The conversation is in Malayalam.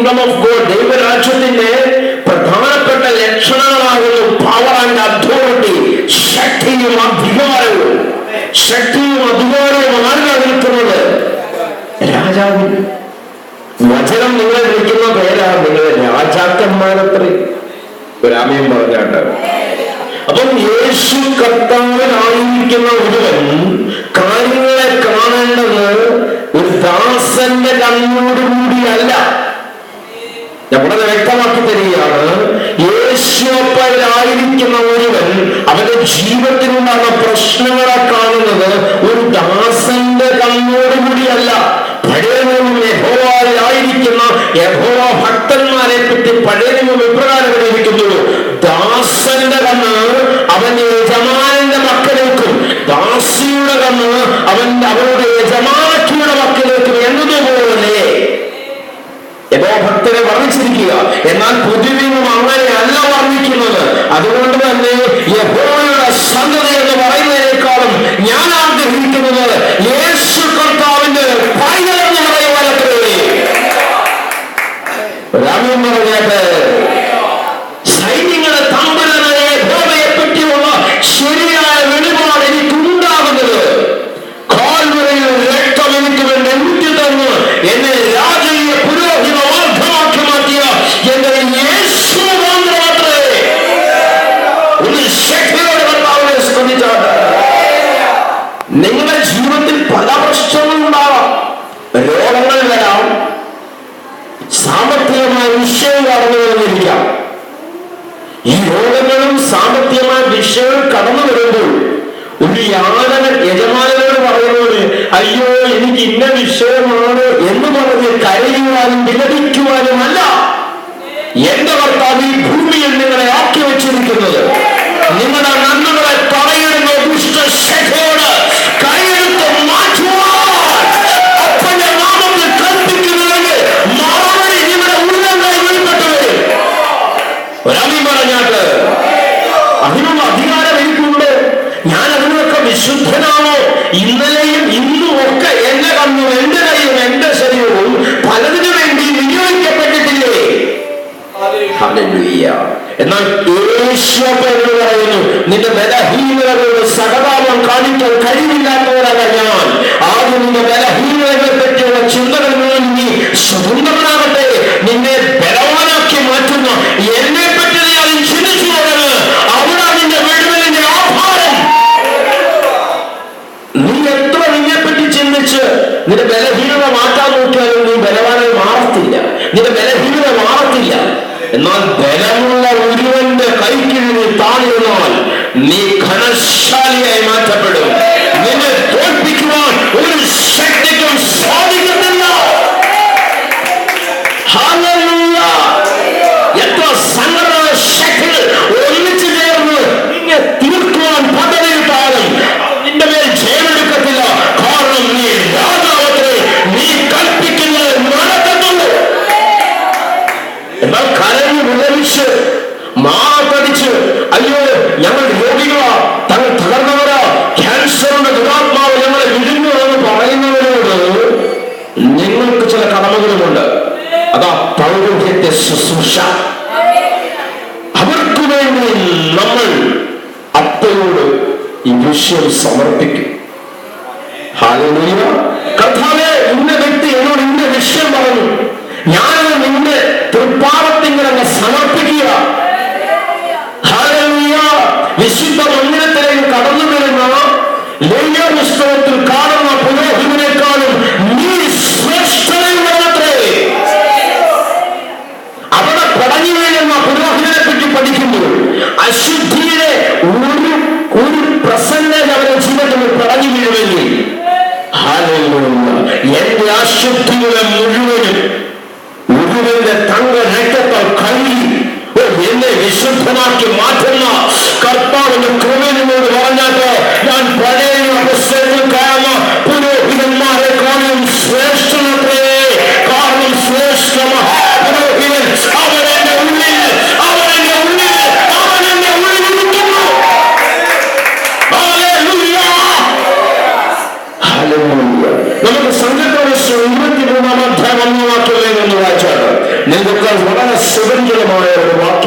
കിങ്ഡം ഓഫ് ഗോഡ്, ദൈവരാജ്യത്തിന്റെ പ്രധാനപ്പെട്ട ലക്ഷണങ്ങളാകുന്നു പവർ ആൻഡ് അതോറിറ്റി. ശക്തിയും അധികാരവും. ശക്തിയും അധികാരവും ആരാണ് നിൽക്കുന്നത്? രാജാവിന്. വചനം നിങ്ങളെ വിളിക്കുന്ന പേരാ നിങ്ങളെ രാജാക്കന്മാരത്രേ. രാമയും പറഞ്ഞാട്ട്. അപ്പം യേശു കർത്താവിനായിരിക്കുന്ന ഒരുവൻ കാര്യങ്ങളെ കാണേണ്ടത് ഒരു ദാസന്റെ കണ്ണോടുകൂടിയല്ല. ഞാൻ വളരെ വ്യക്തമാക്കി തരികയാണ്. യേശുവിനായിരിക്കുന്ന ഒരുവൻ അവന്റെ ജീവിതത്തിലുണ്ടാകുന്ന പ്രശ്നങ്ങളെ കാണുന്നത് ഒരു ദാസന്റെ കണ്ണോടുകൂടിയല്ല. പഴയ നിയമം യഹോവയിലായിരിക്കുന്ന യഹോവ ഭക്തന്മാരെ പറ്റി പഴയ നിയമം ഇപ്രകാരം ഇരിക്കുന്നുള്ളൂ. ദാസന്റെ കണ്ണ് അവന്റെ യജമാനന്റെ മക്കളേക്കും, ദാസിയുടെ കണ്ണ് അവരുടെ യജമാനത്തിയുടെ മക്കളേക്കും എന്നതുപോലെ യഹോഭക്തരെ വർണ്ണിച്ചിരിക്കുക. എന്നാൽ പുതുനിയമം അങ്ങനെയല്ല വർണ്ണിക്കുന്നത്. അതുകൊണ്ട് തന്നെ യഹോവയുടെ സന്തതി എന്ന് പറയുന്നതിനേക്കാളും ഞാൻ ആഗ്രഹിക്കുന്നത് യേശു കർത്താവിന്റെ പൈതൽ എന്ന് പറയുവാനത്രേ. രാമൻ പറഞ്ഞാട്ട് സൈന്യങ്ങളെ തമ്പുരാനായ യഹോവയെ പറ്റിയുള്ള ശരിയായ വെളിപാട് എനിക്കുണ്ടാകുന്നത് കാൽവരിയിൽ രക്തം എനിക്ക് വേണ്ടി ഊറ്റി തന്നു എന്നെ രാജകീയ പുരോഹിത വർദ്ധമാക്കി മാറ്റിയ എന്റെ യേശു മാത്രമേ. ഒരു ശക്തിയോടെ കർത്താവിനെ സ്തുതിച്ചാണ്. നിങ്ങളുടെ ജീവിതത്തിൽ പല പ്രശ്നങ്ങളുണ്ടാവാം. രോഗങ്ങൾ വരാം, സാമ്പത്തികമായ വിഷയം കടന്നു വരുന്നിരിക്കാം. ഈ രോഗങ്ങളും സാമ്പത്തികമായ വിഷയവും കടന്നു വരുമ്പോൾ ഒരു യജമാനോട് പറയുന്നത് അയ്യോ എനിക്ക് ഇന്ന വിഷയമാണ് എന്ന് പറഞ്ഞ് കരയുവാനും വിലപിക്കുവാനുമല്ല എന്റെ കർത്താവ് ഈ ഭൂമിയിൽ നിങ്ങളെ ആക്കി വെച്ചിരിക്കുന്നത്. നിങ്ങളുടെ നന്മകളെ തടയിടുന്ന ദുഷ്ടശക്തിയോട് കൈയെടുത്ത് മാറ്റുവാൻ അപ്പന്റെ നാമത്തിൽ കൽപ്പിക്കുന്നതിന് മറുപടി നിങ്ങളുടെ ഉള്ളതായി വെളിപ്പെട്ടു വരും. ഒരാമീൻ പറഞ്ഞാട്ട് അതിനുള്ള അധികാരം എനിക്കുണ്ട്. ഞാൻ അതിനൊക്കെ വിശുദ്ധനാണോ? ഇന്നലെയും ഇന്നും ഒക്കെ എന്റെ കണ്ണും എന്റെ കൈയും എന്റെ ശരീരവും പലതിനു വേണ്ടി വിനിയോഗിക്കപ്പെട്ടിട്ടില്ലേ? എന്നാൽ യേശു എന്ന് പറയുന്നു നിന്റെ ബലഹീനതകളുടെ സഹതാപം കാണിക്കാൻ കഴിവില്ലാത്തവരല്ല ഞാൻ. ആദ്യം നിന്റെ ബലഹീനതകളെ പറ്റിയുള്ള ചിന്തകളിൽ നിന്ന് നീ സ്വതന്ത്രനാകട്ടെ. നിന്നെ ബലവാനാക്കി മാറ്റുന്ന എന്നെ പറ്റി നീ അതിൽ ചിന്തിച്ചു പോകരുത്. അവിടെ നിന്റെ വിടുതലിന്റെ ആഭാരം. നീ എത്ര നിന്നെപ്പറ്റി ചിന്തിച്ച് നിന്റെ ബലഹീനത മാറ്റാൻ നോക്കിയാലും നീ ബലവാനായി മാറത്തില്ല. നിന്റെ ബലഹീനത മാറത്തില്ല. എന്നാൽ ബലമുള്ള ഒരുവന്റെ കൈക്കീഴിൽ താണിരുന്നാൽ നീ ഘനശാലിയായി മാറ്റപ്പെടും. നിന്നെ തോൽപ്പിക്കുവാൻ ഒരു ശക്തിക്കും സാധിക്കത്തില്ല. എത്ര സംഘടന ശക്തികൾ ഒന്നിച്ചു ചേർന്ന് നിന്നെ തീർക്കുവാൻ പദ്ധതിയിട്ടാലും നിന്റെ മേൽ ജയമെടുക്കത്തില്ല. കാരണം നീ രാജാവത്തെ നീ കൽപ്പിക്കുന്നത് നടക്കത്തുള്ളൂ. എന്നാൽ കരഞ്ഞു വിലപിച്ച് മാറത്തടിച്ച് അയ്യോ ഞങ്ങൾ രോഗികളാ, തങ്ങൾ തകർന്നവരാ, ക്യാൻസറിന്റെ ദുരാത്മാവ് ഞങ്ങളെ വിഴുങ്ങു എന്ന് പറയുന്നവരോട് നിങ്ങൾക്ക് ചില കടമകളുമുണ്ട്. അതാ പൗരോഹിത്യ ശുശ്രൂഷ. അവർക്ക് വേണ്ടി നമ്മൾ അപ്പയോട് ഈ വിഷയം സമർപ്പിക്കും. ഹല്ലേലൂയ. കർത്താവേ, ഇന്ന വ്യക്തി എന്നോട് ഇന്ന വിഷയം പറഞ്ഞു, ഞാൻ നിന്റെ തൃപ്പാദത്തിങ്ങനെ സമർപ്പിക്കുക. ഹല്ലേലൂയ. വിശുദ്ധ മന്ദിരത്തിലേക്ക് കടന്നു വരുന്ന ലേവ്യ പുസ്തകത്തിൽ കാണുന്ന പുരോഹിതനേക്കാളും നീ ശ്രേഷ്ഠതയുള്ളത്രേ. അവിടെ പടങ്ങി വീഴുന്ന പുരോഹിതനെ പറ്റി പഠിക്കുമ്പോൾ അശുദ്ധിയുടെ ഒരു പ്രസന്നത അവരുടെ ജീവിതത്തിൽ പടങ്ങി വീഴുമെങ്കിൽ എന്റെ അശുദ്ധികളെ മുഴുവനും ഒരുവന്റെ തങ്ക രക്തത്താൽ കഴുകി എന്നെ വിശുദ്ധമാക്കി മാറ്റുന്ന കർത്താവിന്റെ കൃപയോട് പറഞ്ഞാട്ട് ഞാൻ പഴയ കാരണം പുരോഹിതന്മാരെക്കാളും ശ്രേഷ്ഠനത്രേ. കാരണം ശ്രേഷ്ഠ പുരോഹിതൻ അവരെന്റെ ഉള്ളിൽ ഇരിക്കുന്നു. നമുക്ക് സംഘടന 23-ാം അധ്യായം 1-ാം വാക്യങ്ങളിൽ നിന്ന് വായിച്ചാണ്. നിങ്ങൾക്ക് വളരെ സുപരിചിതമായ ഒരു വാക്യം